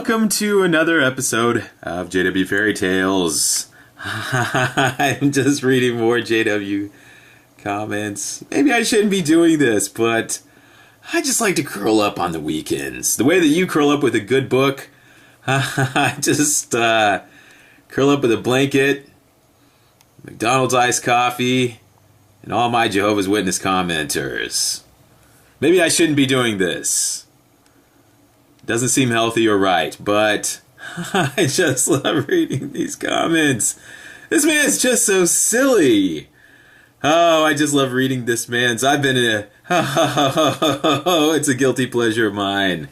welcome to another episode of jwFairyTales. I'm just reading more JW comments. Maybe I shouldn't be doing this, but I just like to curl up on the weekends. The way that you curl up with a good book, I just curl up with a blanket, McDonald's iced coffee, and all my Jehovah's Witness commenters. Maybe I shouldn't be doing this. Doesn't seem healthy or right, but I just love reading these comments. This man's just so silly. Oh, I just love reading this man's. I've been in a... Oh, it's a guilty pleasure of mine.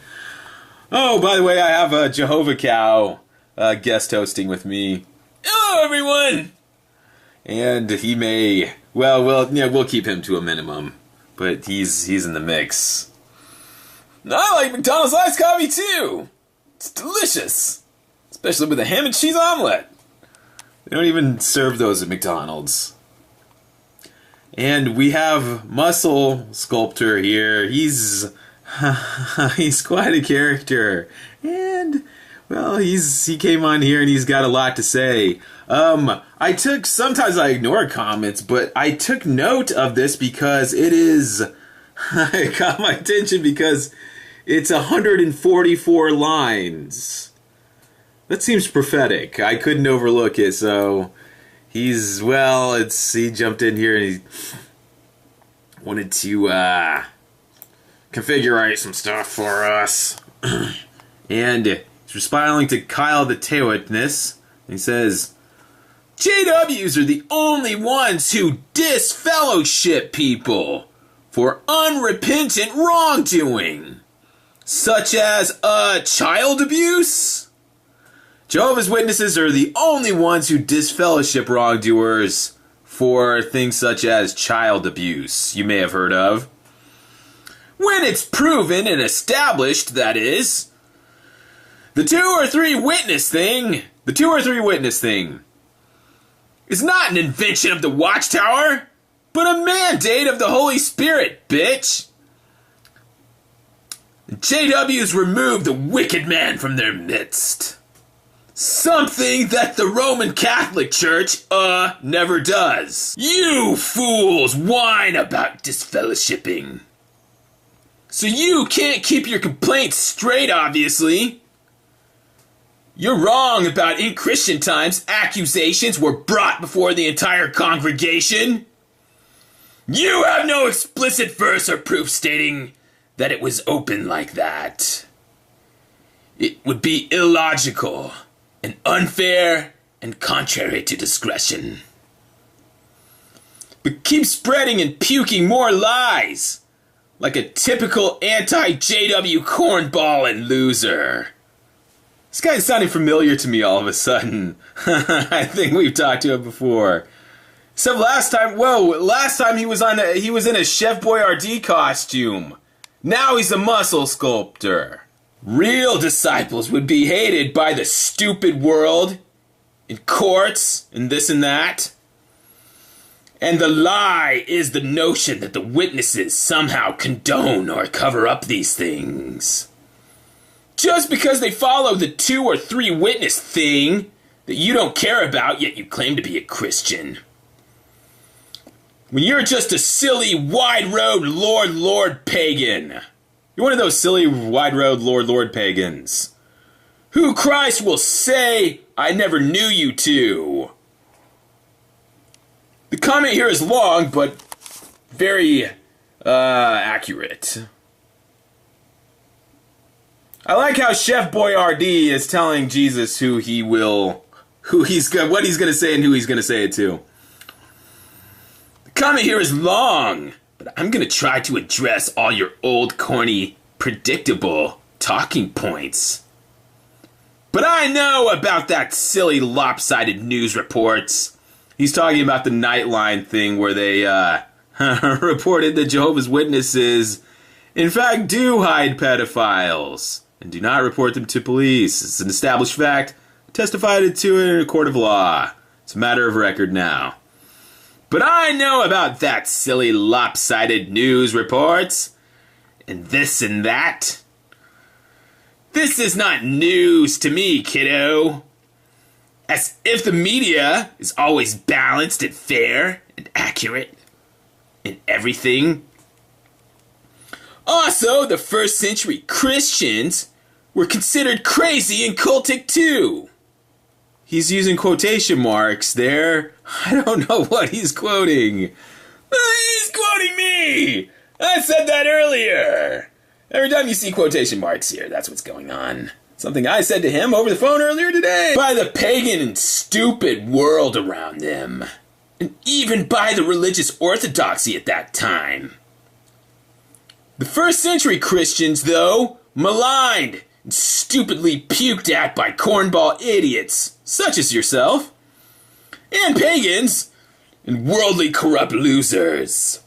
Oh, by the way, I have a Jehovah Cow guest hosting with me. Hello, everyone! And he may... Well, we'll keep him to a minimum. But he's in the mix. I like McDonald's iced coffee too. It's delicious. Especially with a ham and cheese omelet. They don't even serve those at McDonald's. And we have Muscle Sculptor here. He's quite a character. And, well, he came on here and he's got a lot to say. Sometimes I ignore comments, but I took note of this because it caught my attention because it's 144 lines. That seems prophetic. I couldn't overlook it, so he jumped in here and he wanted to configure some stuff for us. And he's responding to Kyle the Witness. He says, JWs are the only ones who disfellowship people for unrepentant wrongdoing, such as child abuse. Jehovah's Witnesses are the only ones who disfellowship wrongdoers for things such as child abuse, you may have heard of. When it's proven and established, that is. The two or three witness thing is not an invention of the Watchtower, but a mandate of the Holy Spirit, bitch. The JWs remove the wicked man from their midst. Something that the Roman Catholic Church, never does. You fools whine about disfellowshipping. So you can't keep your complaints straight, obviously. You're wrong about in Christian times accusations were brought before the entire congregation. You have no explicit verse or proof stating that it was open like that. It would be illogical and unfair and contrary to discretion. But keep spreading and puking more lies, like a typical anti-JW cornball and loser. This guy's sounding familiar to me all of a sudden. I think we've talked to him before. Except last time he was in a Chef Boyardee costume. Now he's a muscle sculptor. Real disciples would be hated by the stupid world, in courts, and this and that. And the lie is the notion that the witnesses somehow condone or cover up these things. Just because they follow the 2 or 3 witness thing that you don't care about, yet you claim to be a Christian. When you're just a silly, wide-road Lord pagan. You're one of those silly, wide-road Lord pagans. Who Christ will say, I never knew you to. The comment here is long, but very, accurate. I like how Chef Boyardee is telling Jesus what he's going to say and who he's going to say it to. The comment here is long, but I'm going to try to address all your old, corny, predictable talking points. But I know about that silly, lopsided news reports. He's talking about the Nightline thing where they reported that Jehovah's Witnesses, in fact, do hide pedophiles and do not report them to police. It's an established fact, testified to in a court of law. It's a matter of record now. But I know about that silly, lopsided news reports, and this and that. This is not news to me, kiddo. As if the media is always balanced and fair and accurate in everything. Also, the first century Christians were considered crazy and cultic too. He's using quotation marks there. I don't know what he's quoting. He's quoting me! I said that earlier. Every time you see quotation marks here, that's what's going on. Something I said to him over the phone earlier today. By the pagan and stupid world around them. And even by the religious orthodoxy at that time. The first century Christians, though, maligned and stupidly puked at by cornball idiots, such as yourself, and pagans, and worldly corrupt losers,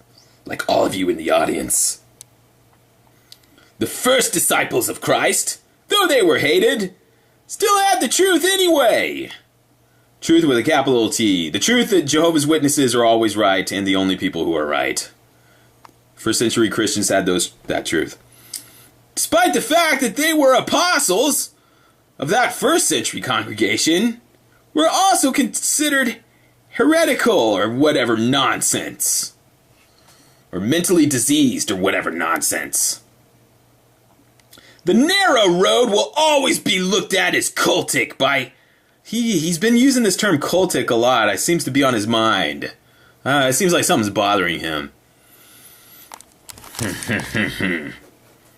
like all of you in the audience. The first disciples of Christ, though they were hated, still had the truth anyway. Truth with a capital T. The truth that Jehovah's Witnesses are always right and the only people who are right. First century Christians had that truth. Despite the fact that they were apostles of that first century congregation, were also considered heretical or whatever nonsense. Or mentally diseased or whatever nonsense. The narrow road will always be looked at as cultic by... He's been using this term cultic a lot. It seems to be on his mind. It seems like something's bothering him.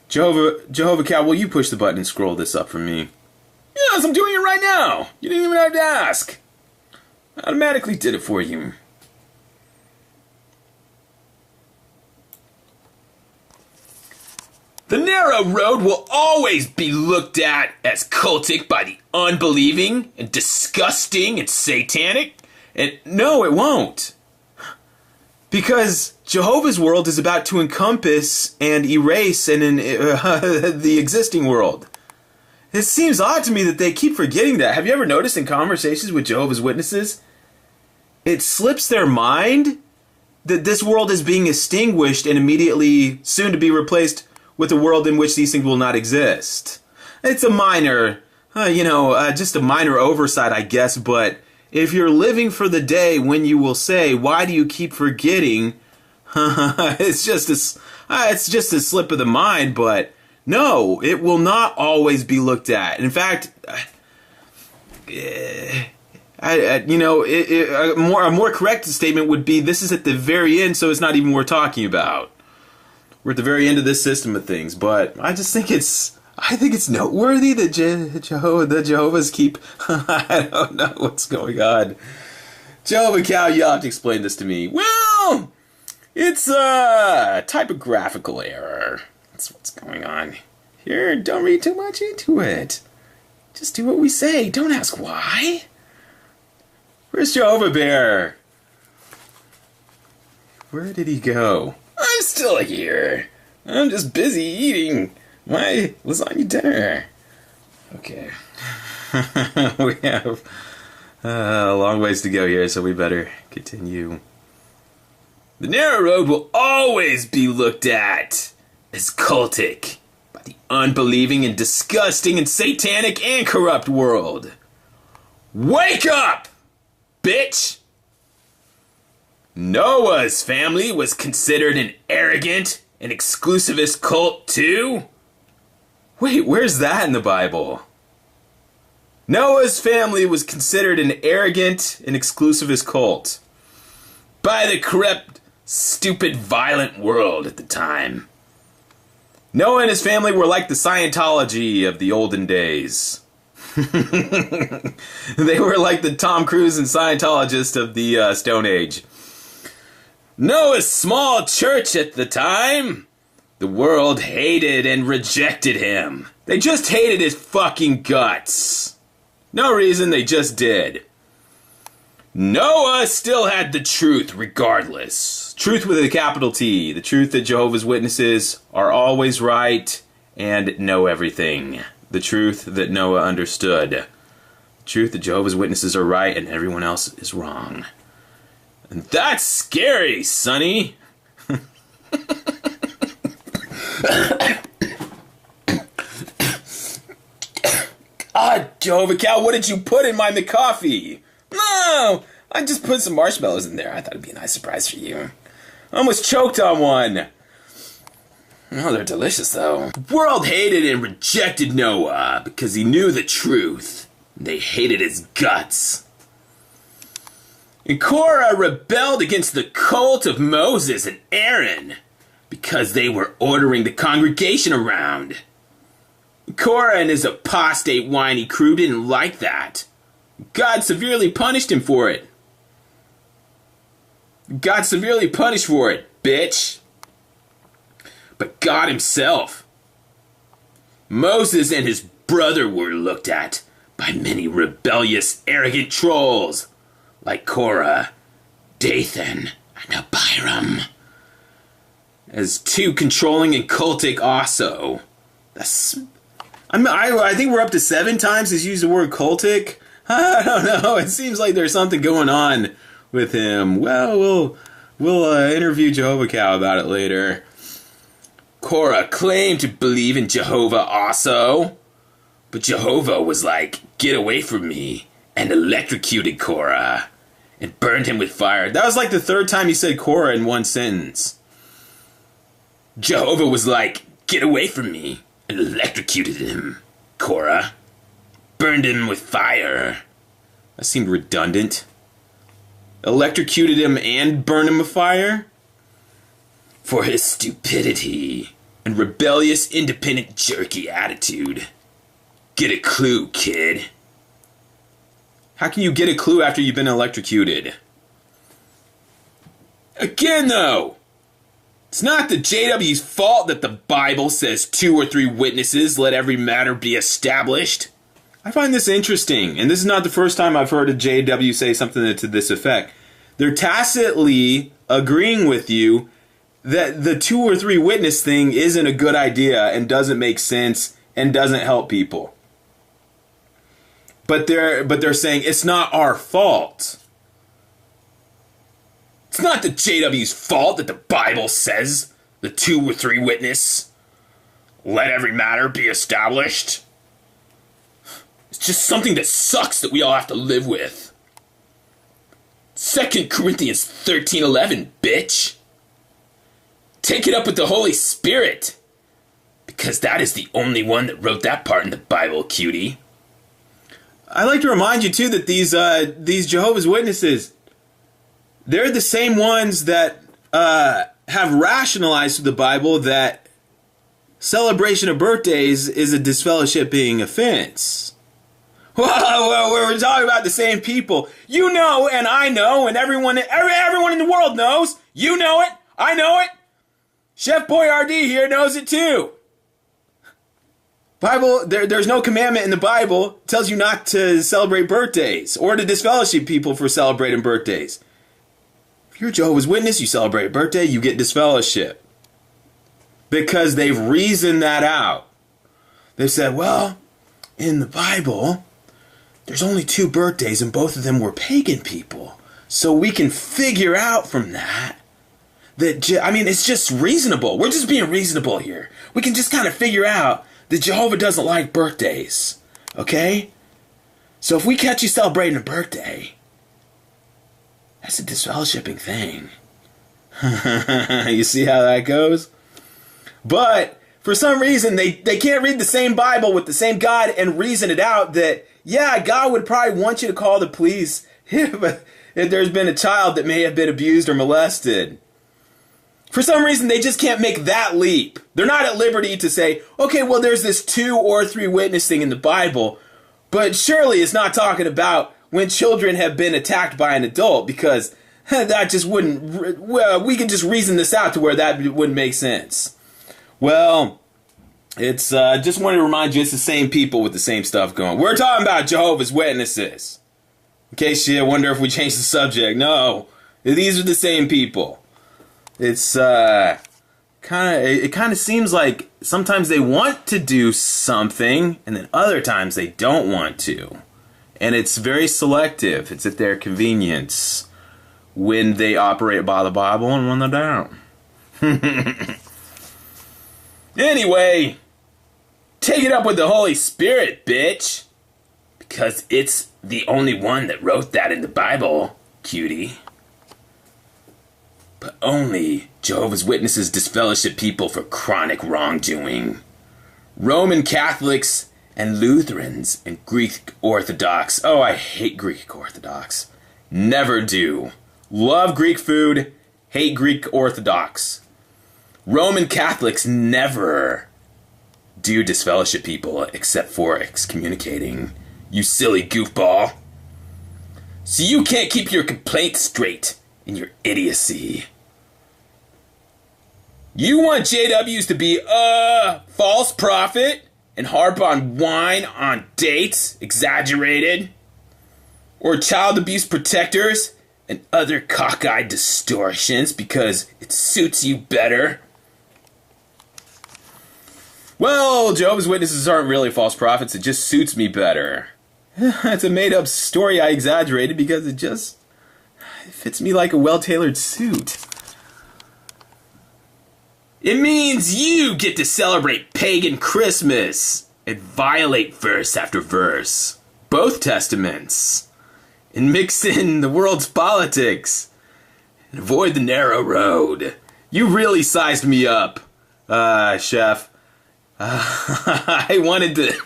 Jehovah Cow, will you push the button and scroll this up for me? Yes, I'm doing it right now. You didn't even have to ask. I automatically did it for you. The narrow road will always be looked at as cultic by the unbelieving and disgusting and satanic. And no, it won't. Because Jehovah's world is about to encompass and erase the existing world. It seems odd to me that they keep forgetting that. Have you ever noticed in conversations with Jehovah's Witnesses? It slips their mind that this world is being extinguished and immediately soon to be replaced with a world in which these things will not exist. It's a minor, just a minor oversight, I guess, but if you're living for the day when you will say, why do you keep forgetting? It's just a slip of the mind, but no, it will not always be looked at. In fact, a more correct statement would be, this is at the very end, so it's not even worth talking about. We're at the very end of this system of things, but I just think it's noteworthy that the Jehovah's keep... I don't know what's going on. Jehovah Cow, you'll have to explain this to me. Well, it's a typographical error. That's what's going on. Here, don't read too much into it. Just do what we say. Don't ask why. Where's Jehovah Bear? Where did he go? I'm still here. I'm just busy eating my lasagna dinner. Okay. We have a long ways to go here, so we better continue. The narrow road will always be looked at as cultic by the unbelieving and disgusting and satanic and corrupt world. Wake up, bitch! Noah's family was considered an arrogant and exclusivist cult too? Wait, where's that in the Bible? Noah's family was considered an arrogant and exclusivist cult by the corrupt, stupid, violent world at the time. Noah and his family were like the Scientology of the olden days. They were like the Tom Cruise and Scientologist of the Stone Age. Noah's small church at the time, the world hated and rejected him. They just hated his fucking guts. No reason, they just did. Noah still had the truth regardless. Truth with a capital T. The truth that Jehovah's Witnesses are always right and know everything. The truth that Noah understood. The truth that Jehovah's Witnesses are right and everyone else is wrong. And that's scary, Sonny. Jehovah Cow, what did you put in my McCoffee? No, I just put some marshmallows in there. I thought it'd be a nice surprise for you. I almost choked on one. Oh, they're delicious, though. The world hated and rejected Noah because he knew the truth. They hated his guts. And Korah rebelled against the cult of Moses and Aaron because they were ordering the congregation around. Korah and his apostate, whiny crew didn't like that. God severely punished him for it. God severely punished for it, bitch. But God himself, Moses and his brother were looked at by many rebellious, arrogant trolls like Korah, Dathan, and Abiram as too controlling and cultic also. I think we're up to 7 times he's used the word cultic. I don't know. It seems like there's something going on with him. Well, we'll interview Jehovah Cow about it later. Korah claimed to believe in Jehovah also, but Jehovah was like, "Get away from me," and electrocuted Korah and burned him with fire. That was like the 3rd time he said Korah in one sentence. Jehovah was like, "Get away from me," and electrocuted him. Korah burned him with fire. That seemed redundant. Electrocuted him and burned him with fire? For his stupidity and rebellious, independent, jerky attitude. Get a clue, kid. How can you get a clue after you've been electrocuted? Again, though, it's not the JW's fault that the Bible says 2 or 3 witnesses, let every matter be established. I find this interesting, and this is not the first time I've heard a JW say something to this effect. They're tacitly agreeing with you that the 2 or 3 witness thing isn't a good idea and doesn't make sense and doesn't help people. But they're saying it's not our fault. It's not the JW's fault that the Bible says the 2 or 3 witness, let every matter be established. It's just something that sucks that we all have to live with. 2 Corinthians 13:11, bitch. Take it up with the Holy Spirit, because that is the only one that wrote that part in the Bible, cutie. I like to remind you, too, that these Jehovah's Witnesses, they're the same ones that have rationalized to the Bible that celebration of birthdays is a disfellowshipping offense. Well, we're talking about the same people. You know, and I know, and everyone in the world knows. You know it. I know it. Chef Boyardee here knows it too. Bible, there's no commandment in the Bible that tells you not to celebrate birthdays or to disfellowship people for celebrating birthdays. If you're a Jehovah's Witness, you celebrate a birthday, you get disfellowship. Because they've reasoned that out. They've said, well, in the Bible, there's only 2 birthdays and both of them were pagan people. So we can figure out from that it's just reasonable. We're just being reasonable here. We can just kind of figure out that Jehovah doesn't like birthdays. Okay? So if we catch you celebrating a birthday, that's a disfellowshipping thing. You see how that goes? But for some reason, they can't read the same Bible with the same God and reason it out that, yeah, God would probably want you to call the police if there's been a child that may have been abused or molested. For some reason, they just can't make that leap. They're not at liberty to say, okay, well, there's this 2 or 3 witness thing in the Bible, but surely it's not talking about when children have been attacked by an adult, because that just wouldn't, well, we can just reason this out to where that wouldn't make sense. Well, it's just wanted to remind you, it's the same people with the same stuff going. We're talking about Jehovah's Witnesses. In case you wonder if we changed the subject, no, these are the same people. It's it kind of seems like sometimes they want to do something, and then other times they don't want to. And it's very selective. It's at their convenience when they operate by the Bible and when they don't. Anyway, take it up with the Holy Spirit, bitch. Because it's the only one that wrote that in the Bible, cutie. But only Jehovah's Witnesses disfellowship people for chronic wrongdoing. Roman Catholics and Lutherans and Greek Orthodox. Oh, I hate Greek Orthodox. Never do. Love Greek food, hate Greek Orthodox. Roman Catholics never do disfellowship people except for excommunicating. You silly goofball. So you can't keep your complaints straight in your idiocy. You want JWs to be a false prophet and harp on wine on dates, exaggerated, or child abuse protectors and other cockeyed distortions because it suits you better. Well, Jehovah's Witnesses aren't really false prophets, it just suits me better. It's a made-up story I exaggerated because it fits me like a well-tailored suit. It means you get to celebrate pagan Christmas and violate verse after verse, both testaments, and mix in the world's politics and avoid the narrow road. You really sized me up, Chef. I wanted to...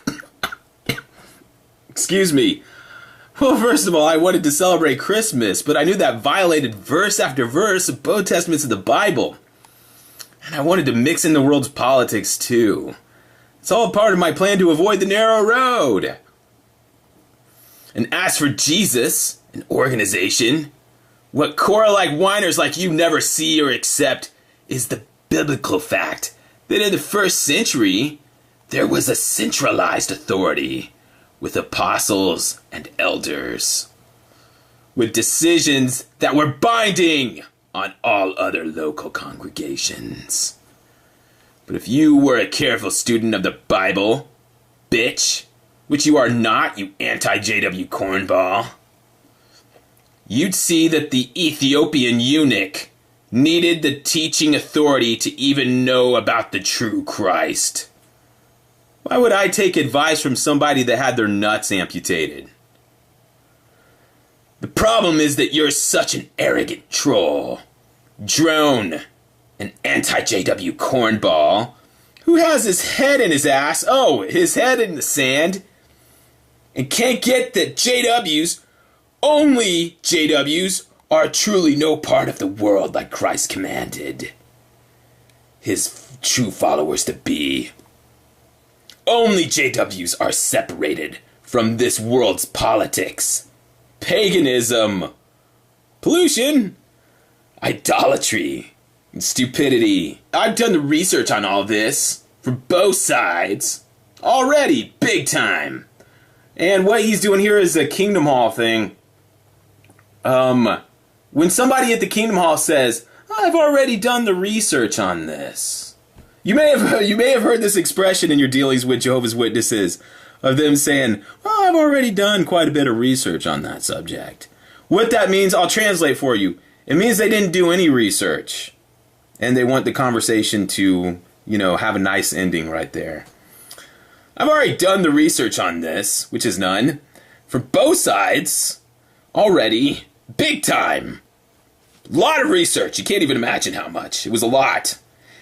Excuse me. Well, first of all, I wanted to celebrate Christmas, but I knew that violated verse after verse of both testaments of the Bible. And I wanted to mix in the world's politics, too. It's all part of my plan to avoid the narrow road. And as for Jesus, an organization, what Cora-like whiners like you never see or accept is the biblical fact that in the first century, there was a centralized authority with apostles and elders, with decisions that were binding on all other local congregations. But if you were a careful student of the Bible, bitch, which you are not, you anti-JW cornball, you'd see that the Ethiopian eunuch needed the teaching authority to even know about the true Christ. Why would I take advice from somebody that had their nuts amputated? The problem is that you're such an arrogant troll, drone, an anti-JW cornball, who has his head in his ass, his head in the sand, and can't get that JWs, only JWs, are truly no part of the world like Christ commanded his true followers to be. Only JWs are separated from this world's politics, paganism, pollution, idolatry, and stupidity. I've done the research on all this for both sides already, big time. And what he's doing here is a Kingdom Hall thing. When somebody at the Kingdom Hall says, I've already done the research on this. You may have heard this expression in your dealings with Jehovah's Witnesses, of them saying, well, I've already done quite a bit of research on that subject. What that means, I'll translate for you. It means they didn't do any research. And they want the conversation to, have a nice ending right there. I've already done the research on this, which is none, for both sides, already, big time. A lot of research, you can't even imagine how much. It was a lot.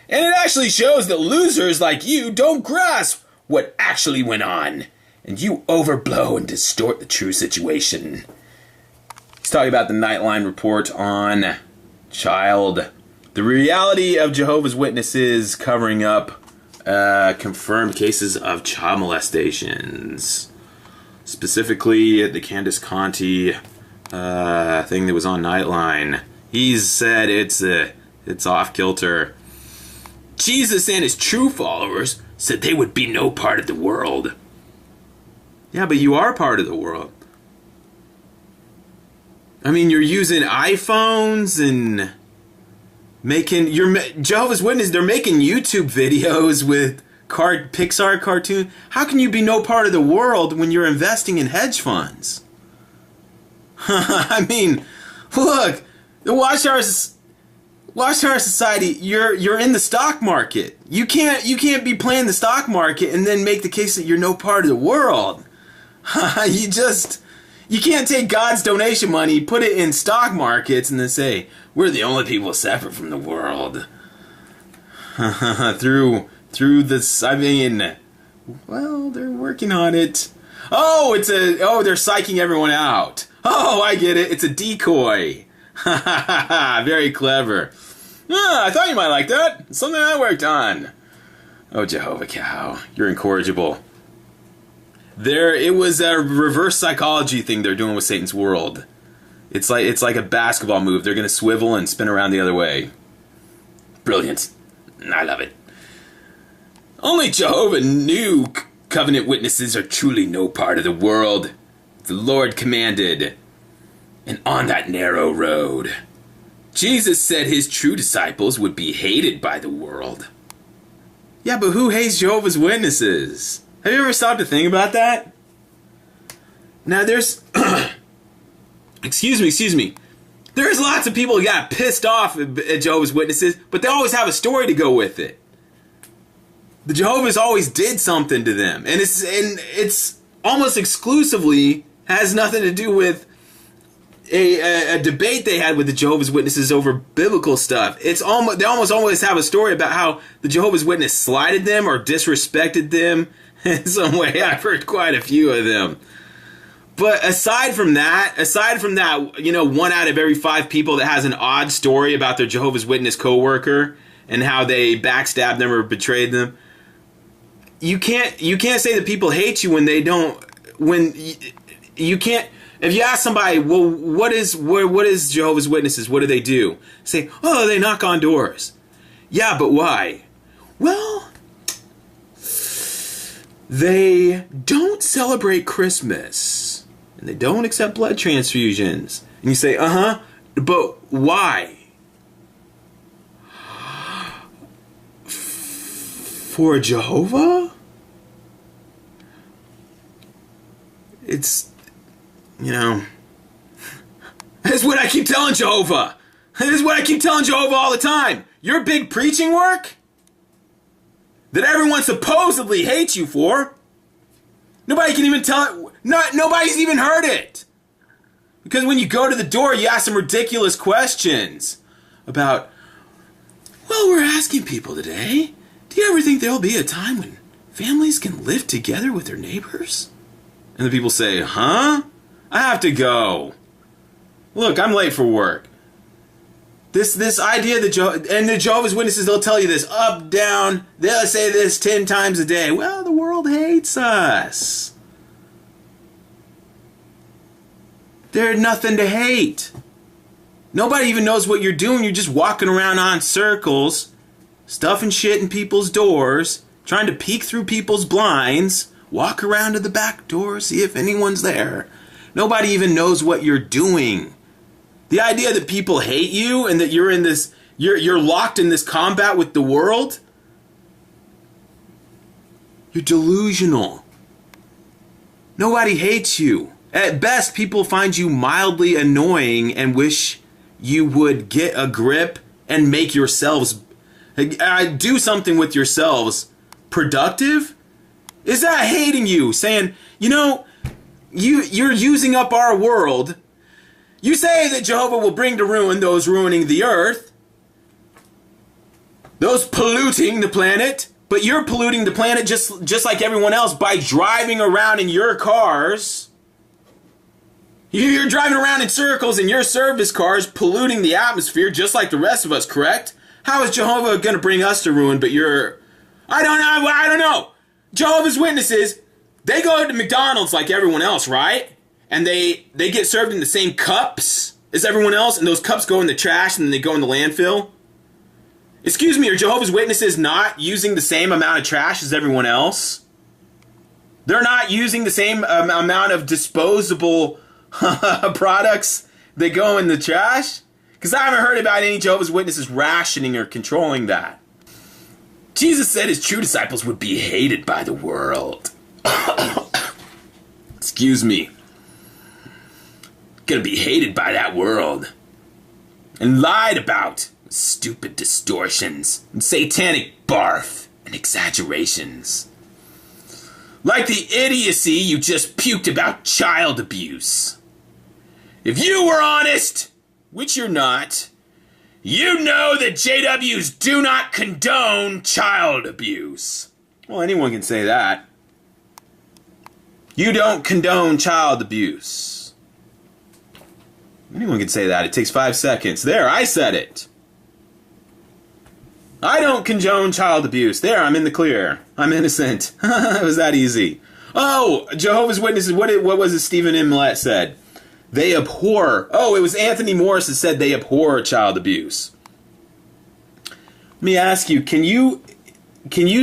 And it actually shows that losers like you don't grasp what actually went on. And you overblow and distort the true situation. He's talking about the Nightline report on child. The reality of Jehovah's Witnesses covering up confirmed cases of child molestations. Specifically, the Candace Conti thing that was on Nightline. He's said it's off kilter. Jesus and his true followers said they would be no part of the world. Yeah, but you are part of the world. I mean, you're using iPhones and Jehovah's Witnesses, they're making YouTube videos with Pixar cartoon. How can you be no part of the world when you're investing in hedge funds? I mean, look, the Watchtower Society, you're in the stock market. You can't be playing the stock market and then make the case that you're no part of the world. You can't take God's donation money, put it in stock markets, and then say, we're the only people separate from the world. through this, I mean, well, they're working on it. Oh, they're psyching everyone out. Oh, I get it. It's a decoy. Very clever. I thought you might like that. It's something I worked on. Oh, Jehovah Cow, you're incorrigible. It was a reverse psychology thing they're doing with Satan's world. It's like a basketball move. They're going to swivel and spin around the other way. Brilliant. I love it. Only Jehovah new covenant witnesses are truly no part of the world. The Lord commanded. And on that narrow road, Jesus said his true disciples would be hated by the world. Yeah, but who hates Jehovah's Witnesses? Have you ever stopped to think about that? Now there's... excuse me. There's lots of people who got pissed off at Jehovah's Witnesses, but they always have a story to go with it. The Jehovah's always did something to them. And it's almost exclusively has nothing to do with a debate they had with the Jehovah's Witnesses over biblical stuff. They almost always have a story about how the Jehovah's Witness slighted them or disrespected them in some way. I've heard quite a few of them. But aside from that, 1 out of every 5 people that has an odd story about their Jehovah's Witness coworker and how they backstabbed them or betrayed them, you can't say that people hate you when they don't. When you can't. If you ask somebody, well, what is Jehovah's Witnesses? What do they do? Say, oh, they knock on doors. Yeah, but why? Well, they don't celebrate Christmas. And they don't accept blood transfusions. And you say, but why? For Jehovah? It's, that's what I keep telling Jehovah. This is what I keep telling Jehovah all the time. Your big preaching work that everyone supposedly hates you for, nobody can even tell it. Nobody's even heard it. Because when you go to the door, you ask them ridiculous questions about, well, we're asking people today, do you ever think there'll be a time when families can live together with their neighbors? And the people say, huh? I have to go. Look, I'm late for work. This idea that and the Jehovah's Witnesses, they'll tell you this up, down. They'll say this 10 times a day. Well, the world hates us. There's nothing to hate. Nobody even knows what you're doing. You're just walking around on circles, stuffing shit in people's doors, trying to peek through people's blinds, walk around to the back door, see if anyone's there. Nobody even knows what you're doing. The idea that people hate you and that you're in this, you're locked in this combat with the world, you're delusional. Nobody hates you. At best, people find you mildly annoying and wish you would get a grip and make yourselves, do something with yourselves productive. Is that hating you? Saying, you're using up our world. You say that Jehovah will bring to ruin those ruining the earth, those polluting the planet, but you're polluting the planet just like everyone else by driving around in your cars. You're driving around in circles in your service cars, polluting the atmosphere just like the rest of us, correct? How is Jehovah going to bring us to ruin, but you're... I don't know. Jehovah's Witnesses, they go to McDonald's like everyone else, right? And they get served in the same cups as everyone else, and those cups go in the trash and then they go in the landfill. Excuse me, are Jehovah's Witnesses not using the same amount of trash as everyone else? They're not using the same amount of disposable products that go in the trash? Because I haven't heard about any Jehovah's Witnesses rationing or controlling that. Jesus said his true disciples would be hated by the world. Excuse me. Gonna be hated by that world. And lied about. Stupid distortions. And satanic barf. And exaggerations. Like the idiocy you just puked about child abuse. If you were honest, which you're not, you know that JWs do not condone child abuse. Well, anyone can say that. You don't condone child abuse. Anyone can say that. It takes 5 seconds. There, I said it. I don't condone child abuse. There, I'm in the clear. I'm innocent. It was that easy. Oh, Jehovah's Witnesses, what was it Stephen M. Millett said? They abhor. Oh, it was Anthony Morris that said they abhor child abuse. Let me ask you, can you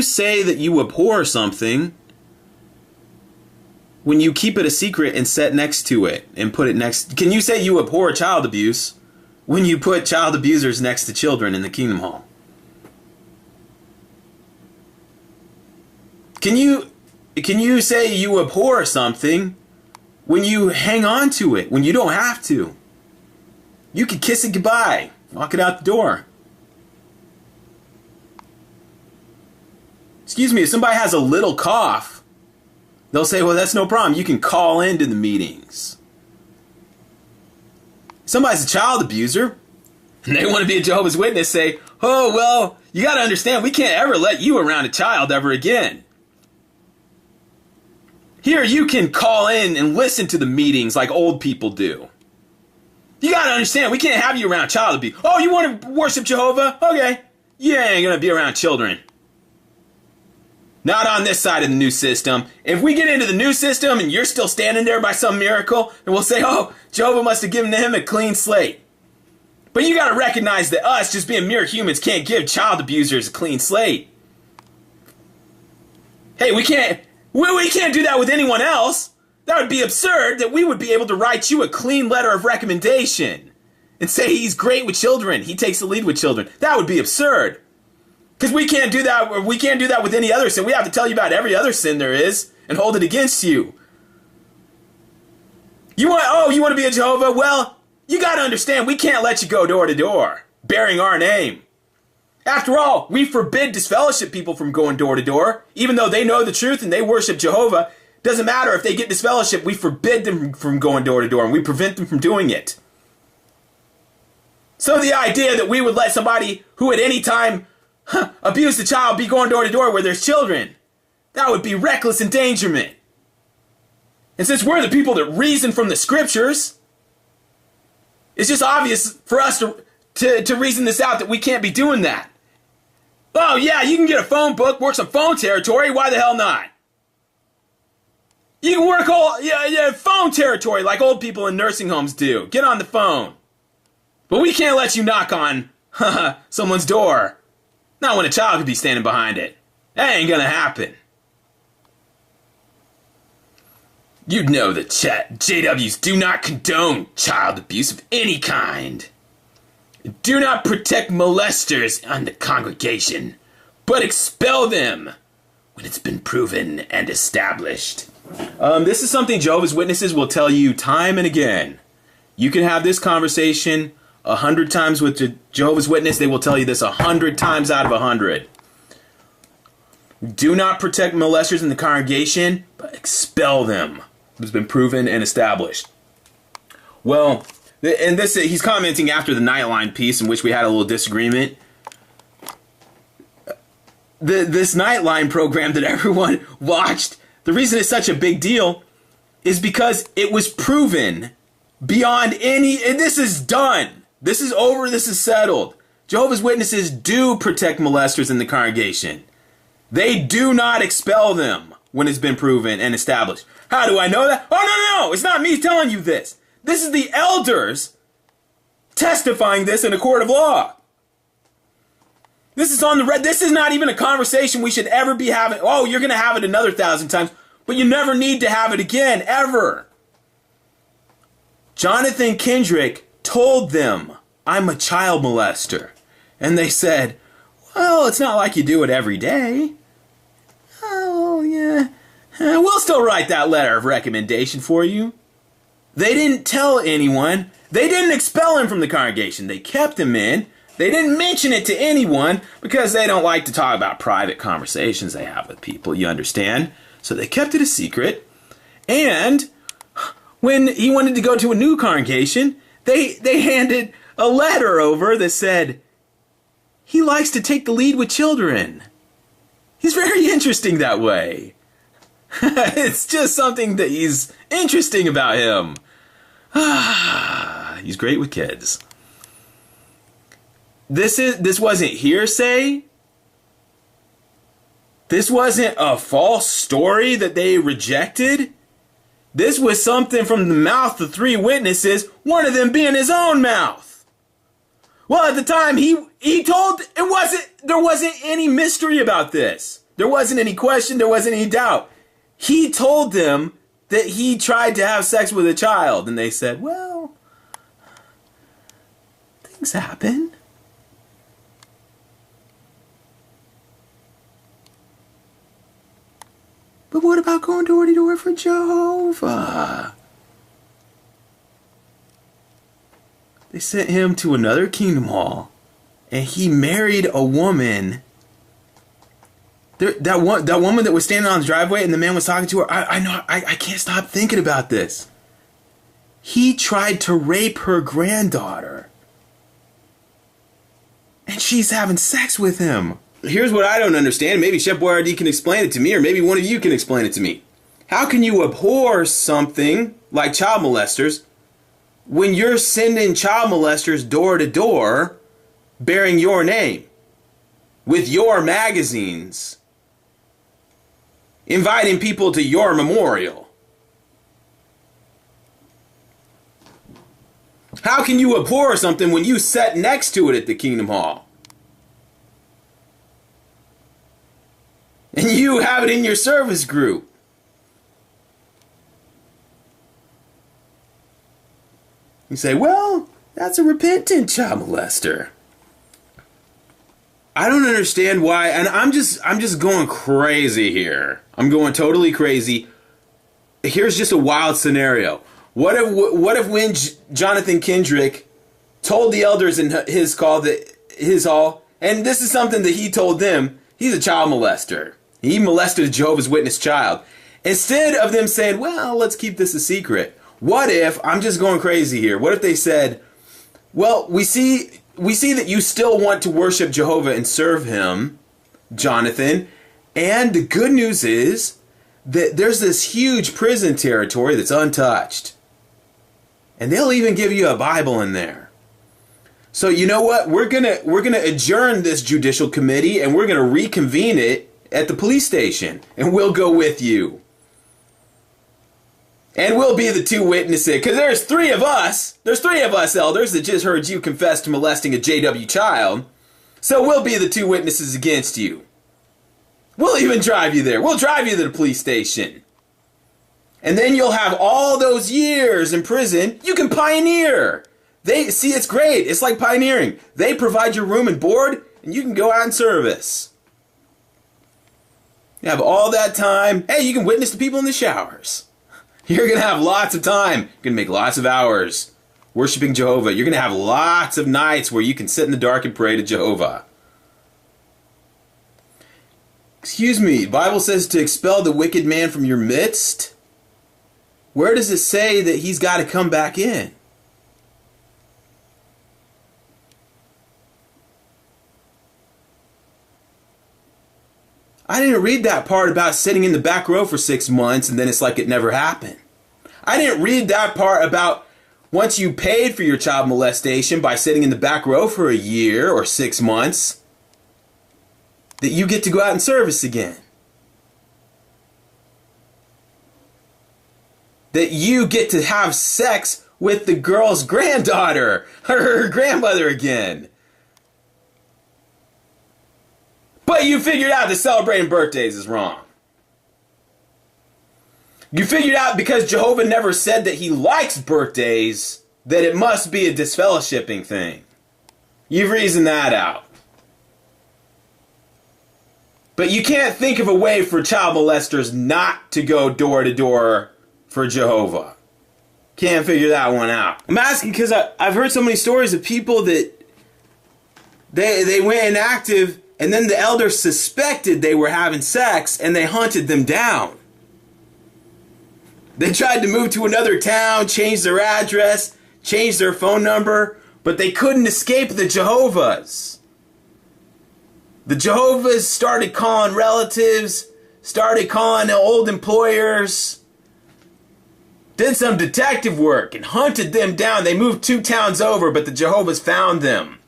say that you abhor something when you keep it a secret and set next to it and put it next? Can you say you abhor child abuse when you put child abusers next to children in the Kingdom Hall? Can you say you abhor something when you hang on to it, when you don't have to? You can kiss it goodbye, walk it out the door. Excuse me, if somebody has a little cough, they'll say, well, that's no problem. You can call into the meetings. Somebody's a child abuser, and they want to be a Jehovah's Witness, say, oh, well, you got to understand, we can't ever let you around a child ever again. Here, you can call in and listen to the meetings like old people do. You got to understand, we can't have you around child abuse. Oh, you want to worship Jehovah? Okay, you ain't going to be around children. Not on this side of the new system. If we get into the new system and you're still standing there by some miracle, and we'll say, oh, Jehovah must have given him a clean slate. But you got to recognize that us, just being mere humans, can't give child abusers a clean slate. Hey, we can't do that with anyone else. That would be absurd that we would be able to write you a clean letter of recommendation and say he's great with children. He takes the lead with children. That would be absurd. Because we can't do that. We can't do that with any other sin. We have to tell you about every other sin there is and hold it against you. You want to be a Jehovah? Well, you got to understand, we can't let you go door to door bearing our name. After all, we forbid disfellowship people from going door to door, even though they know the truth and they worship Jehovah. Doesn't matter if they get disfellowship, we forbid them from going door to door and we prevent them from doing it. So the idea that we would let somebody who at any time abuse the child be going door to door where there's children, that would be reckless endangerment. And since we're the people that reason from the scriptures, it's just obvious for us to reason this out that we can't be doing that. Oh yeah, you can get a phone book, work some phone territory, why the hell not? You can work phone territory like old people in nursing homes do. Get on the phone. But we can't let you knock on someone's door. Not when a child could be standing behind it. That ain't gonna happen. You know that JWs do not condone child abuse of any kind. Do not protect molesters in the congregation, but expel them when it's been proven and established. This is something Jehovah's Witnesses will tell you time and again. You can have this conversation 100 times with the Jehovah's Witness. They will tell you this 100 times out of 100. Do not protect molesters in the congregation, but expel them. It's been proven and established. Well, and this he's commenting after the Nightline piece in which we had a little disagreement. This Nightline program that everyone watched, the reason it's such a big deal is because it was proven beyond any, and this is done. This is over, this is settled. Jehovah's Witnesses do protect molesters in the congregation. They do not expel them when it's been proven and established. How do I know that? Oh, no, it's not me telling you this. This is the elders testifying this in a court of law. This is on the red. This is not even a conversation we should ever be having. Oh, you're going to have it another 1,000 times, but you never need to have it again, ever. Jonathan Kendrick told them, I'm a child molester. And they said, well, it's not like you do it every day. Oh, yeah. We'll still write that letter of recommendation for you. They didn't tell anyone. They didn't expel him from the congregation. They kept him in. They didn't mention it to anyone because they don't like to talk about private conversations they have with people, you understand? So they kept it a secret. And when he wanted to go to a new congregation, they handed a letter over that said, he likes to take the lead with children. He's very interesting that way. It's just something that he's interesting about him. He's great with kids. This wasn't hearsay. This wasn't a false story that they rejected. This was something from the mouth of 3 witnesses, one of them being his own mouth. Well, at the time, he told, there wasn't any mystery about this. There wasn't any question, there wasn't any doubt. He told them that he tried to have sex with a child, and they said, well, things happen. But what about going door to door for Jehovah? They sent him to another kingdom hall, and he married a woman. That woman that was standing on the driveway, and the man was talking to her. I can't stop thinking about this. He tried to rape her granddaughter, and she's having sex with him. Here's what I don't understand. Maybe Chef Boyardee can explain it to me, or maybe one of you can explain it to me. How can you abhor something like child molesters when you're sending child molesters door to door bearing your name with your magazines, inviting people to your memorial? How can you abhor something when you sat next to it at the Kingdom Hall? And you have it in your service group. You say, well, that's a repentant child molester. I don't understand why, and I'm just going crazy here. I'm going totally crazy. Here's just a wild scenario. What if when Jonathan Kendrick told the elders in his hall, and this is something that he told them, he's a child molester. He molested a Jehovah's Witness child. Instead of them saying, well, let's keep this a secret. What if, I'm just going crazy here, what if they said, well, we see that you still want to worship Jehovah and serve him, Jonathan, and the good news is that there's this huge prison territory that's untouched. And they'll even give you a Bible in there. So you know what? We're gonna adjourn this judicial committee and we're gonna reconvene it at the police station, and we'll go with you. And we'll be the 2 witnesses, because there's 3 of us. There's 3 of us elders that just heard you confess to molesting a JW child. So we'll be the 2 witnesses against you. We'll even drive you there. We'll drive you to the police station. And then you'll have all those years in prison. You can pioneer. See, it's great. It's like pioneering. They provide your room and board, and you can go out in service. You have all that time. Hey, you can witness to people in the showers. You're going to have lots of time. You're going to make lots of hours worshiping Jehovah. You're going to have lots of nights where you can sit in the dark and pray to Jehovah. Excuse me, the Bible says to expel the wicked man from your midst. Where does it say that he's got to come back in? I didn't read that part about sitting in the back row for 6 months and then it's like it never happened. I didn't read that part about once you paid for your child molestation by sitting in the back row for a year or 6 months, that you get to go out in service again. That you get to have sex with the girl's granddaughter or her grandmother again. But you figured out that celebrating birthdays is wrong. You figured out because Jehovah never said that he likes birthdays, that it must be a disfellowshipping thing. You've reasoned that out. But you can't think of a way for child molesters not to go door to door for Jehovah. Can't figure that one out. I'm asking because I've heard so many stories of people that they went inactive and then the elders suspected they were having sex and they hunted them down. They tried to move to another town, change their address, change their phone number, but they couldn't escape the Jehovahs. The Jehovahs started calling relatives, started calling old employers, did some detective work and hunted them down. They moved 2 towns over, but the Jehovahs found them.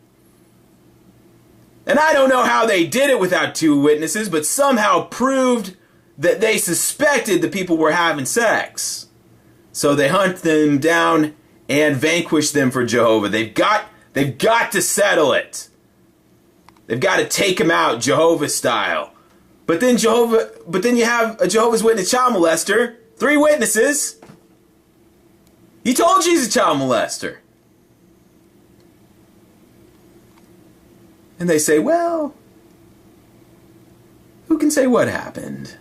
And I don't know how they did it without 2 witnesses, but somehow proved that they suspected the people were having sex. So they hunt them down and vanquish them for Jehovah. They've got to settle it. They've got to take them out Jehovah style. But then you have a Jehovah's Witness child molester, 3 witnesses. He told you he's a child molester. And they say, well, who can say what happened?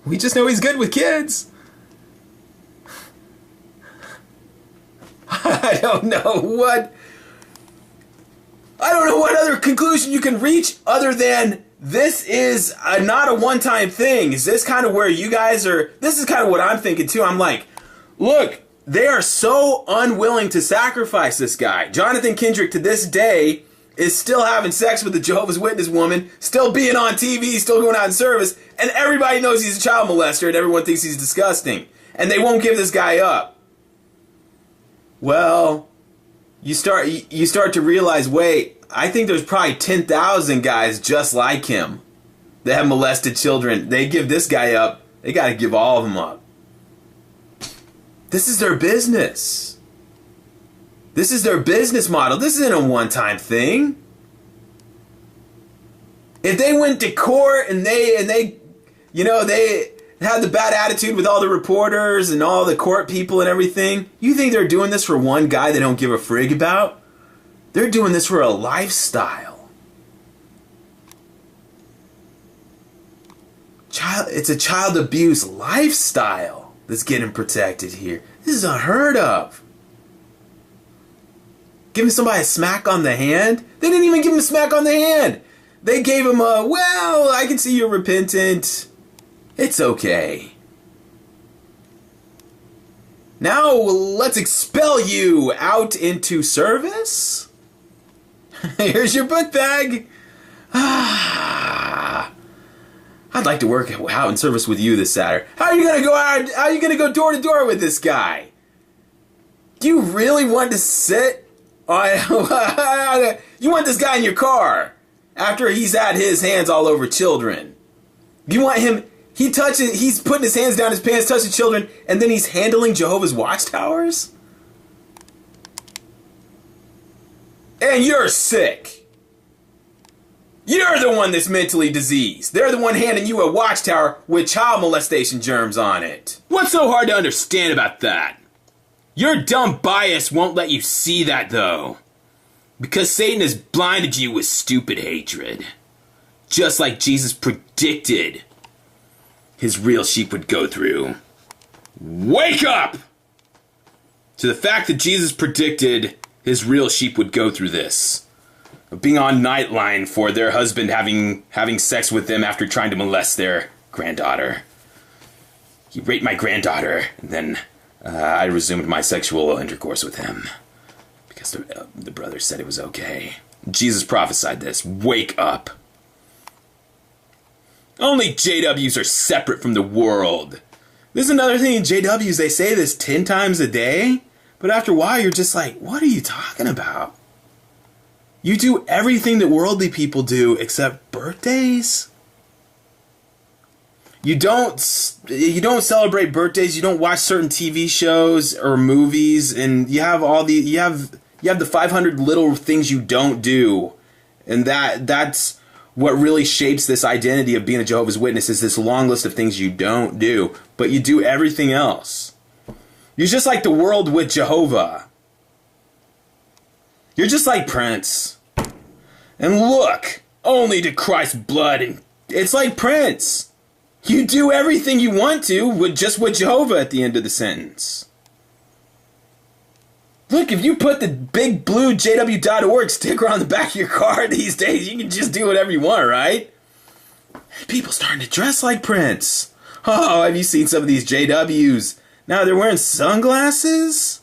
We just know he's good with kids. I don't know what other conclusion you can reach other than this is not a one-time thing. Is this kind of where you guys are? This is kind of what I'm thinking too. I'm like, look, they are so unwilling to sacrifice this guy. Jonathan Kendrick to this day is still having sex with the Jehovah's Witness woman, still being on TV, still going out in service, and everybody knows he's a child molester and everyone thinks he's disgusting. And they won't give this guy up. Well, you start to realize, wait, I think there's probably 10,000 guys just like him that have molested children. They give this guy up, they got to give all of them up. This is their business. This is their business model. This isn't a one-time thing. If they went to court and they had the bad attitude with all the reporters and all the court people and everything, you think they're doing this for one guy they don't give a frig about? They're doing this for a lifestyle. It's a child abuse lifestyle that's getting protected here. This is unheard of. Giving somebody a smack on the hand? They didn't even give him a smack on the hand. They gave him a, well, I can see you're repentant. It's okay. Now let's expel you out into service. Here's your book bag. I'd like to work out in service with you this Saturday. How are you gonna go out? How are you gonna go door to door with this guy? Do you really want to sit? You want this guy in your car after he's had his hands all over children. You want him, he's putting his hands down his pants, touching children, and then he's handling Jehovah's watchtowers? And you're sick. You're the one that's mentally diseased. They're the one handing you a watchtower with child molestation germs on it. What's so hard to understand about that? Your dumb bias won't let you see that, though. Because Satan has blinded you with stupid hatred. Just like Jesus predicted his real sheep would go through. Wake up to the fact that Jesus predicted his real sheep would go through this. Of being on Nightline for their husband having sex with them after trying to molest their granddaughter. He raped my granddaughter, and then I resumed my sexual intercourse with him because the brother said it was okay. Jesus prophesied this. Wake up. Only JWs are separate from the world. This is another thing in JWs. They say this 10 times a day, but after a while you're just like, what are you talking about? You do everything that worldly people do except birthdays? You don't celebrate birthdays. You don't watch certain TV shows or movies, and you have the 500 little things you don't do, and that's what really shapes this identity of being a Jehovah's Witness is this long list of things you don't do, but you do everything else. You're just like the world with Jehovah. You're just like Prince. And look, only to Christ's blood, and it's like Prince. You do everything you want to with Jehovah at the end of the sentence. Look, if you put the big blue jw.org sticker on the back of your car these days, you can just do whatever you want, right? People starting to dress like Prince. Oh, have you seen some of these JWs? Now they're wearing sunglasses?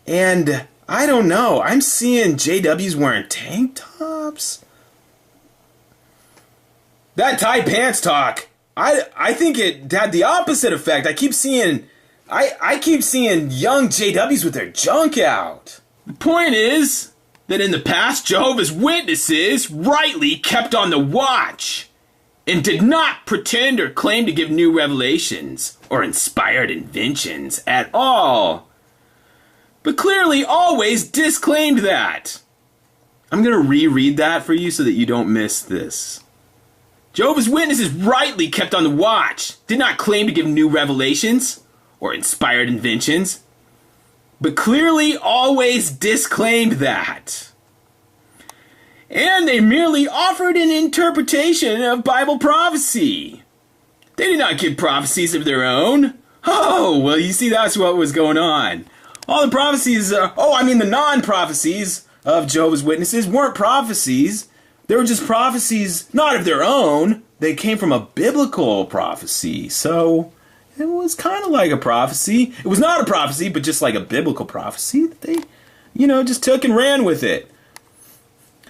And I don't know, I'm seeing JWs wearing tank tops. That tight pants talk, I think it had the opposite effect. I keep seeing young JWs with their junk out. The point is that in the past, Jehovah's Witnesses rightly kept on the watch and did not pretend or claim to give new revelations or inspired inventions at all, but clearly always disclaimed that. I'm going to reread that for you so that you don't miss this. Jehovah's Witnesses rightly kept on the watch, did not claim to give new revelations or inspired inventions, but clearly always disclaimed that. And they merely offered an interpretation of Bible prophecy. They did not give prophecies of their own. Oh, well, you see, that's what was going on. All the prophecies, the non-prophecies of Jehovah's Witnesses weren't prophecies. They were just prophecies, not of their own. They came from a biblical prophecy. So it was kind of like a prophecy. It was not a prophecy, but just like a biblical prophecy. They, just took and ran with it.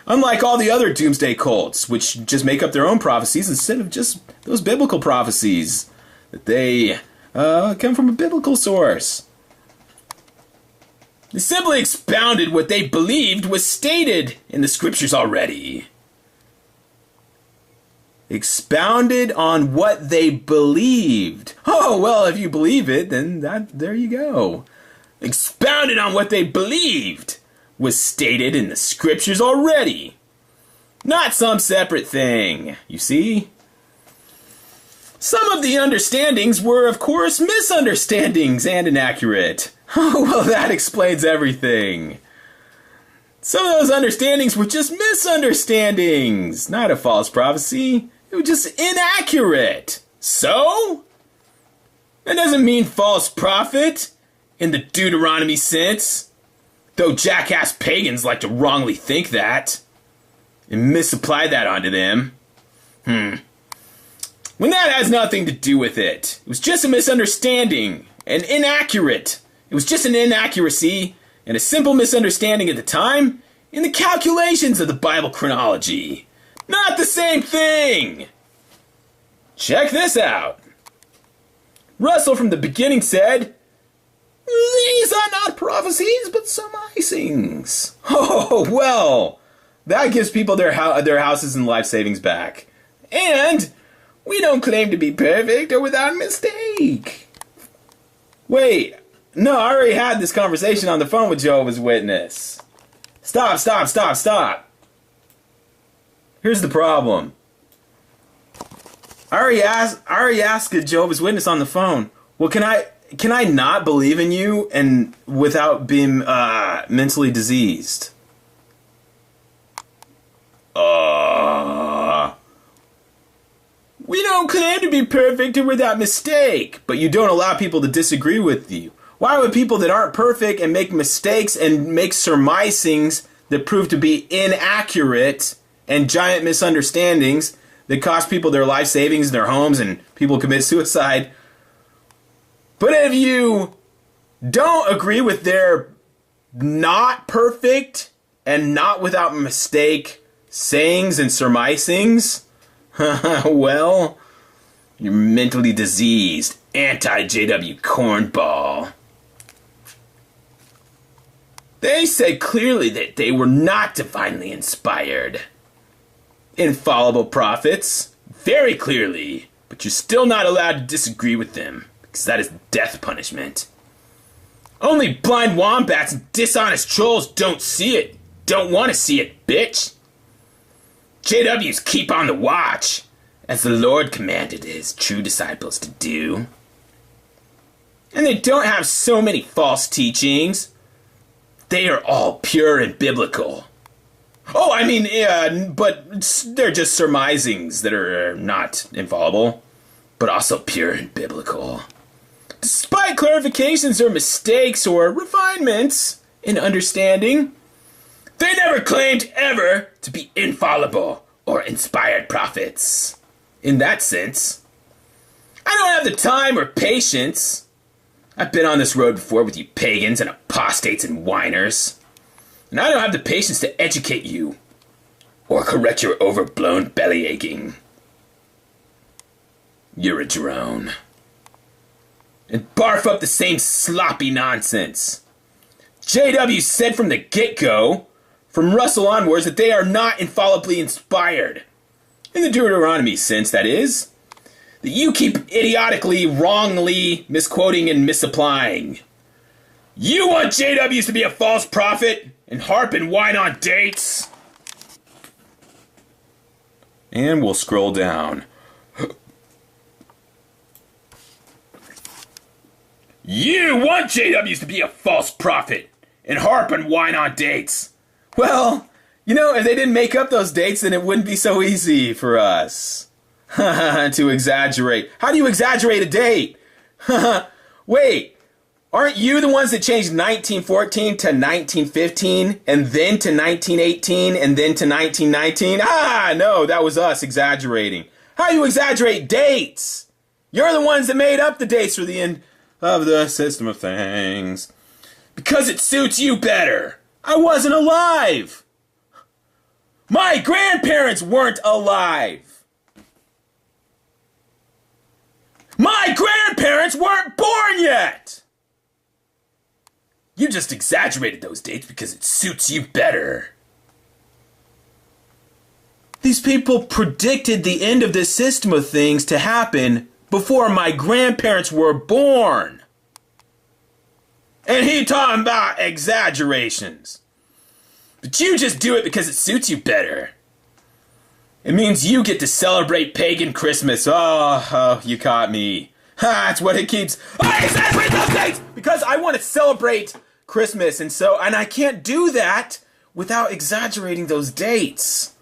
Unlike all the other doomsday cults, which just make up their own prophecies instead of just those biblical prophecies. That they come from a biblical source. They simply expounded what they believed was stated in the scriptures already. Expounded on what they believed. Oh, well, if you believe it, then there you go. Expounded on what they believed was stated in the scriptures already. Not some separate thing, you see? Some of the understandings were, of course, misunderstandings and inaccurate. Oh, well, that explains everything. Some of those understandings were just misunderstandings, not a false prophecy. It was just inaccurate. So? That doesn't mean false prophet in the Deuteronomy sense, though jackass pagans like to wrongly think that and misapply that onto them. When that has nothing to do with it. It was just a misunderstanding and inaccurate. It was just an inaccuracy and a simple misunderstanding at the time in the calculations of the Bible chronology. Not the same thing! Check this out. Russell from the beginning said, "These are not prophecies, but surmisings." Oh, well, that gives people their houses and life savings back. And we don't claim to be perfect or without mistake. Wait, no, I already had this conversation on the phone with Jehovah's Witness. Stop. Here's the problem. I already asked a Jehovah's Witness on the phone. Well, can I not believe in you and without being mentally diseased? We don't claim to be perfect or without mistake, but you don't allow people to disagree with you. Why would people that aren't perfect and make mistakes and make surmisings that prove to be inaccurate and giant misunderstandings that cost people their life savings, their homes, and people commit suicide? But if you don't agree with their not perfect and not without mistake sayings and surmisings, well, you're mentally diseased, anti-JW cornball. They said clearly that they were not divinely inspired. Infallible prophets, very clearly, but you're still not allowed to disagree with them, because that is death punishment. Only blind wombats and dishonest trolls don't see it, don't want to see it, bitch. JWs keep on the watch, as the Lord commanded his true disciples to do. And they don't have so many false teachings. They are all pure and biblical. Oh, I mean, but they're just surmisings that are not infallible, but also pure and biblical. Despite clarifications or mistakes or refinements in understanding, they never claimed ever to be infallible or inspired prophets. In that sense, I don't have the time or patience I've been on this road before with you pagans and apostates and whiners. And I don't have the patience to educate you or correct your overblown belly aching. You're a drone. And barf up the same sloppy nonsense. JW said from the get-go, from Russell onwards, that they are not infallibly inspired. In the Deuteronomy sense, that is. That you keep idiotically, wrongly misquoting and misapplying. You want JWs to be a false prophet and harp and whine on dates? And we'll scroll down. You want JWs to be a false prophet and harp and whine on dates. Well, you know, if they didn't make up those dates, then it wouldn't be so easy for us to exaggerate. How do you exaggerate a date? Wait, aren't you the ones that changed 1914 to 1915 and then to 1918 and then to 1919? No, that was us exaggerating. How do you exaggerate dates? You're the ones that made up the dates for the end of the system of things. Because it suits you better. I wasn't alive. My grandparents weren't alive. My grandparents weren't born yet. You just exaggerated those dates because it suits you better. These people predicted the end of this system of things to happen before my grandparents were born. And he talking about exaggerations. But you just do it because it suits you better. It means you get to celebrate pagan Christmas. Oh, you caught me. That's what it keeps. I exaggerate those dates because I want to celebrate Christmas. And I can't do that without exaggerating those dates.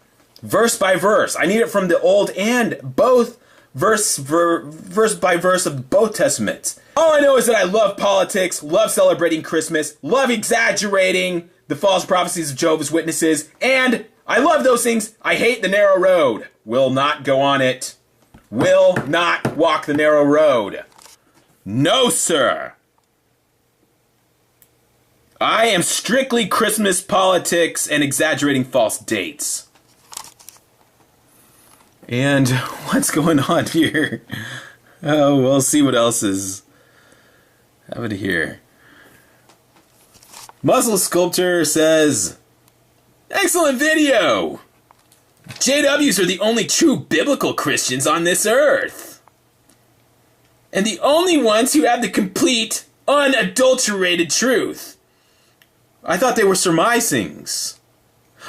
Verse by verse. I need it from the Old and both verse by verse of both Testaments. All I know is that I love politics, love celebrating Christmas, love exaggerating the false prophecies of Jehovah's Witnesses, and I love those things. I hate the narrow road. Will not go on it. Will not walk the narrow road. No, sir. I am strictly Christmas politics and exaggerating false dates. And what's going on here? Oh, we'll see what else is happening here. Muzzle Sculptor says, excellent video! JWs are the only true biblical Christians on this earth. And the only ones who have the complete, unadulterated truth. I thought they were surmisings.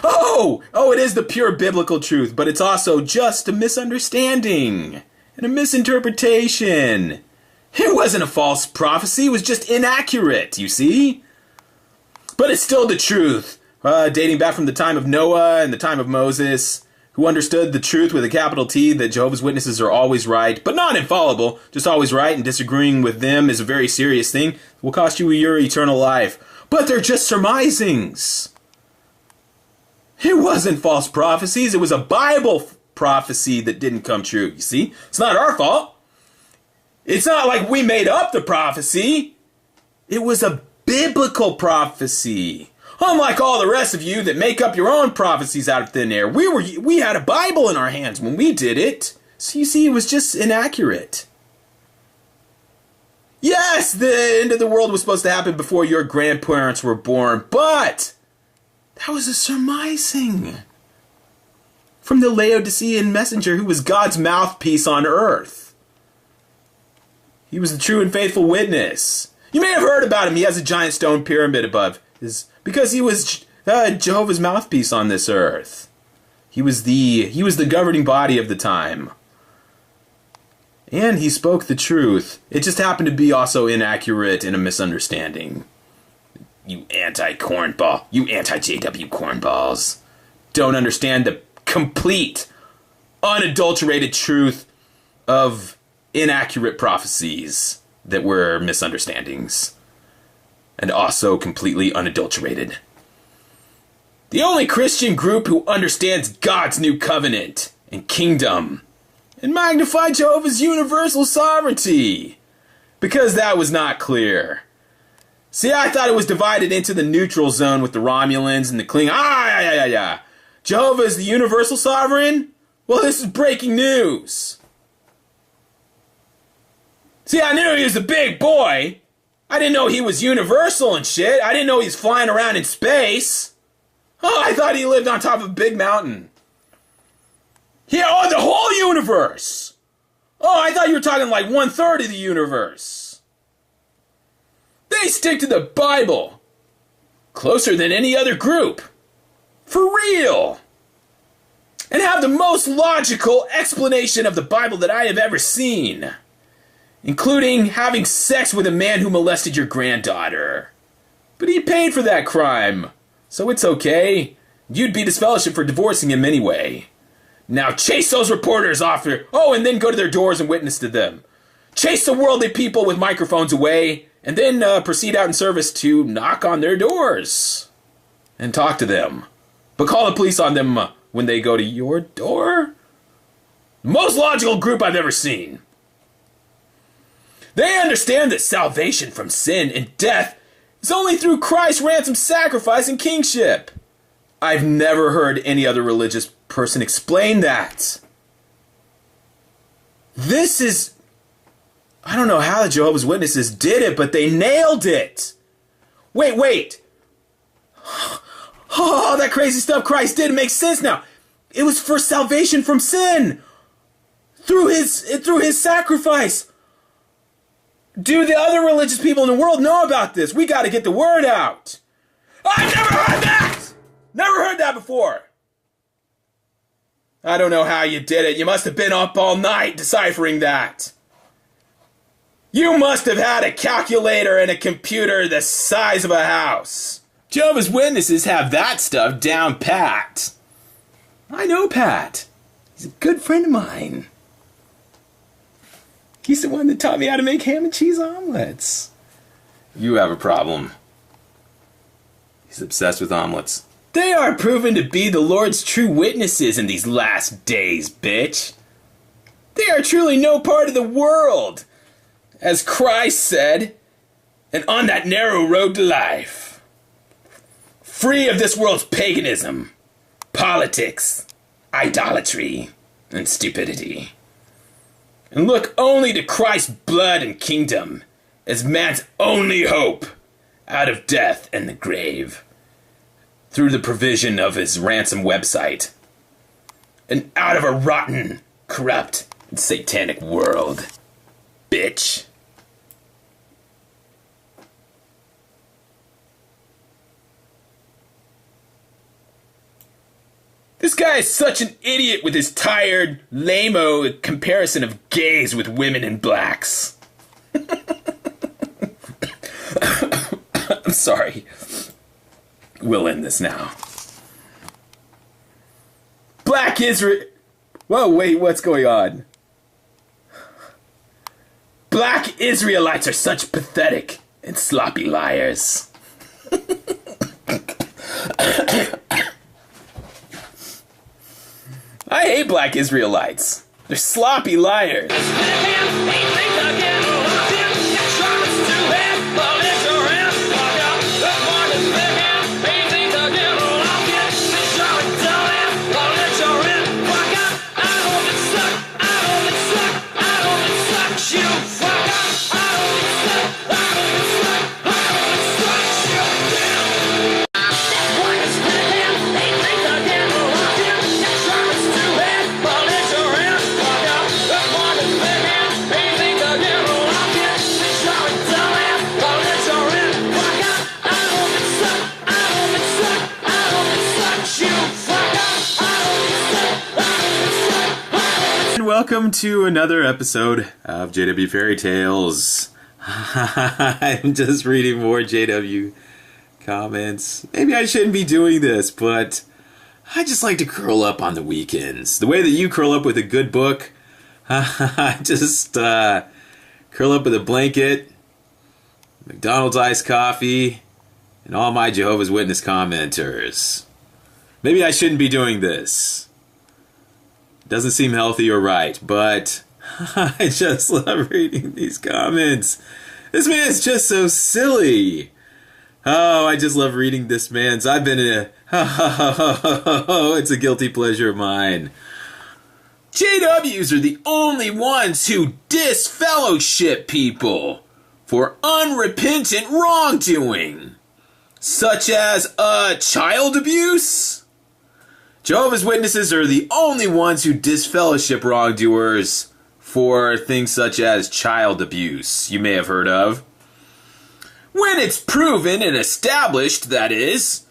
Oh, it is the pure biblical truth, but it's also just a misunderstanding and a misinterpretation. It wasn't a false prophecy, it was just inaccurate, you see? But it's still the truth, dating back from the time of Noah and the time of Moses, who understood the truth with a capital T, that Jehovah's Witnesses are always right, but not infallible, just always right, and disagreeing with them is a very serious thing. It will cost you your eternal life. But they're just surmisings. It wasn't false prophecies, it was a Bible prophecy that didn't come true, you see? It's not our fault. It's not like we made up the prophecy. It was a biblical prophecy. Unlike all the rest of you that make up your own prophecies out of thin air. We had a Bible in our hands when we did it. So you see, it was just inaccurate. Yes, the end of the world was supposed to happen before your grandparents were born, but that was a surmising from the Laodicean messenger who was God's mouthpiece on earth. He was the true and faithful witness. You may have heard about him. He has a giant stone pyramid above his, because he was Jehovah's mouthpiece on this earth. He was the governing body of the time. And he spoke the truth. It just happened to be also inaccurate and a misunderstanding. You anti-cornball. You anti-JW cornballs. Don't understand the complete, unadulterated truth of inaccurate prophecies that were misunderstandings. And also completely unadulterated. The only Christian group who understands God's new covenant and kingdom and magnify Jehovah's universal sovereignty. Because that was not clear. See, I thought it was divided into the neutral zone with the Romulans and the Klingons. Jehovah is the universal sovereign? Well, this is breaking news. See, I knew he was a big boy. I didn't know he was universal and shit. I didn't know he was flying around in space. Oh, I thought he lived on top of a big mountain. Yeah, oh, the whole universe. Oh, I thought you were talking like 1/3 of the universe. They stick to the Bible. Closer than any other group. For real. And have the most logical explanation of the Bible that I have ever seen. Including having sex with a man who molested your granddaughter. But he paid for that crime. So it's okay. You'd be disfellowshipped for divorcing him anyway. Now chase those reporters off there. Oh, and then go to their doors and witness to them. Chase the worldly people with microphones away. And then proceed out in service to knock on their doors. And talk to them. But call the police on them when they go to your door? The most logical group I've ever seen. They understand that salvation from sin and death is only through Christ's ransom sacrifice and kingship. I've never heard any other religious person explain that. This is... I don't know how the Jehovah's Witnesses did it, but they nailed it. Wait. Oh, that crazy stuff Christ did makes sense now. It was for salvation from sin. Through his sacrifice. Do the other religious people in the world know about this? We gotta get the word out. I've never heard that! Never heard that before. I don't know how you did it. You must have been up all night deciphering that. You must have had a calculator and a computer the size of a house. Jehovah's Witnesses have that stuff down pat. I know Pat. He's a good friend of mine. He's the one that taught me how to make ham and cheese omelets. You have a problem. He's obsessed with omelets. They are proven to be the Lord's true witnesses in these last days, bitch. They are truly no part of the world, as Christ said, and on that narrow road to life. Free of this world's paganism, politics, idolatry, and stupidity. And look only to Christ's blood and kingdom as man's only hope out of death and the grave through the provision of his ransom website and out of a rotten, corrupt, and satanic world. Bitch. This guy is such an idiot with his tired, lame-o comparison of gays with women and blacks. I'm sorry. We'll end this now. Black Israel... Whoa, wait, what's going on? Black Israelites are such pathetic and sloppy liars. I hate black Israelites. They're sloppy liars. Welcome to another episode of jwFairyTales. I'm just reading more JW comments. Maybe I shouldn't be doing this, but I just like to curl up on the weekends. The way that you curl up with a good book. I just curl up with a blanket, McDonald's iced coffee, and all my Jehovah's Witness commenters. Maybe I shouldn't be doing this. Doesn't seem healthy or right, but I just love reading these comments. This man's just so silly. Oh, I just love reading this man's. I've been in a... it's a guilty pleasure of mine. JWs are the only ones who disfellowship people for unrepentant wrongdoing, such as child abuse. Jehovah's Witnesses are the only ones who disfellowship wrongdoers for things such as child abuse, you may have heard of. When it's proven and established, that is.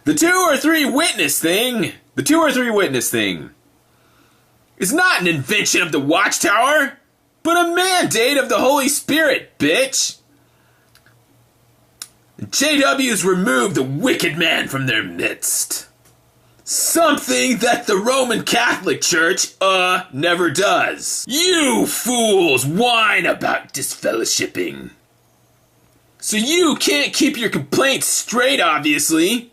The two or three witness thing is not an invention of the Watchtower, but a mandate of the Holy Spirit, bitch. JWs remove the wicked man from their midst. Something that the Roman Catholic Church, never does. You fools whine about disfellowshipping. So you can't keep your complaints straight, obviously.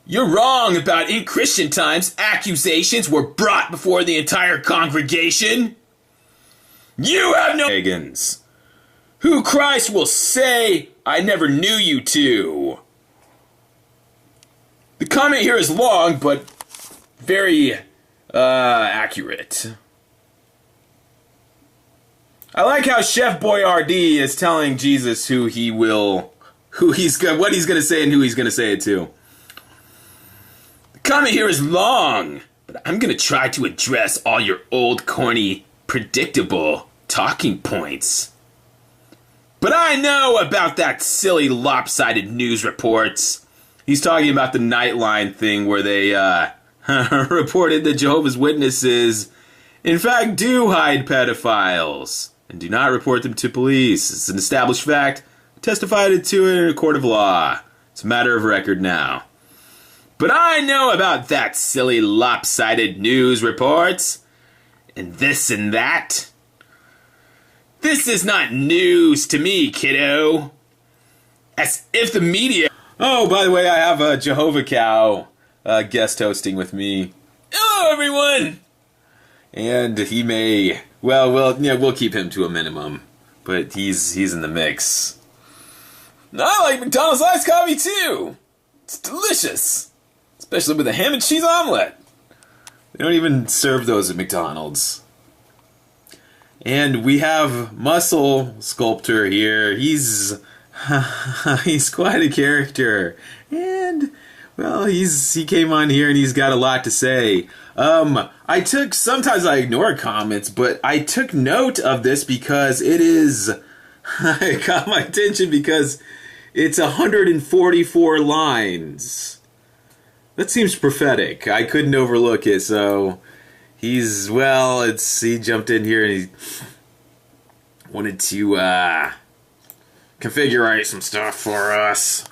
You're wrong about in Christian times accusations were brought before the entire congregation. You have no pagans, who Christ will say, I never knew you to. The comment here is long, but very, accurate. I like how Chef Boyardee is telling Jesus what he's gonna say and who he's gonna say it to. The comment here is long, but I'm gonna try to address all your old, corny, predictable talking points. But I know about that silly, lopsided news reports. He's talking about the Nightline thing where they reported that Jehovah's Witnesses, in fact, do hide pedophiles and do not report them to police. It's an established fact, testified to in a court of law. It's a matter of record now. But I know about that silly, lopsided news reports and this and that. This is not news to me, kiddo. As if the media... Oh, by the way, I have a Jehovah Cow guest hosting with me. Hello, everyone! And he may... we'll keep him to a minimum. But he's in the mix. I like McDonald's iced coffee, too. It's delicious. Especially with a ham and cheese omelet. They don't even serve those at McDonald's. And we have Muscle Sculptor here. He's quite a character. And, well, he came on here and he's got a lot to say. Sometimes I ignore comments, but I took note of this because it caught my attention because it's 144 lines. That seems prophetic. I couldn't overlook it, so he jumped in here and he wanted to, configure some stuff for us.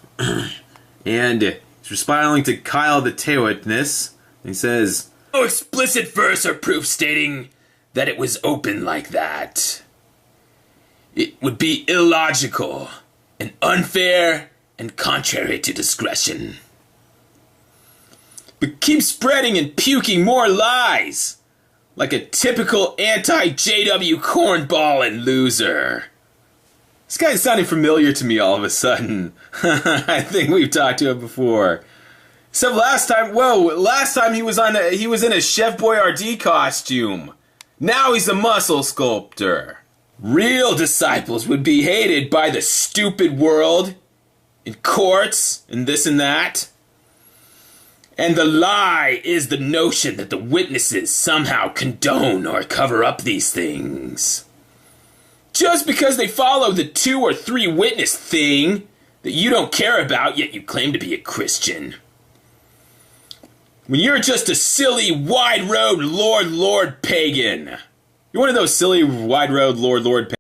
And he's responding to Kyle the Teowitness. He says, no explicit verse or proof stating that it was open like that. It would be illogical and unfair and contrary to discretion. But keep spreading and puking more lies, like a typical anti-JW cornball and loser. This guy's sounding familiar to me all of a sudden. I think we've talked to him before. So last time he was in a Chef Boyardee costume. Now he's a muscle sculptor. Real disciples would be hated by the stupid world, in courts, and this and that. And the lie is the notion that the witnesses somehow condone or cover up these things. Just because they follow the 2 or 3 witness thing that you don't care about, yet you claim to be a Christian. When you're just a silly, wide-road, Lord pagan. You're one of those silly, wide-road, Lord pagans.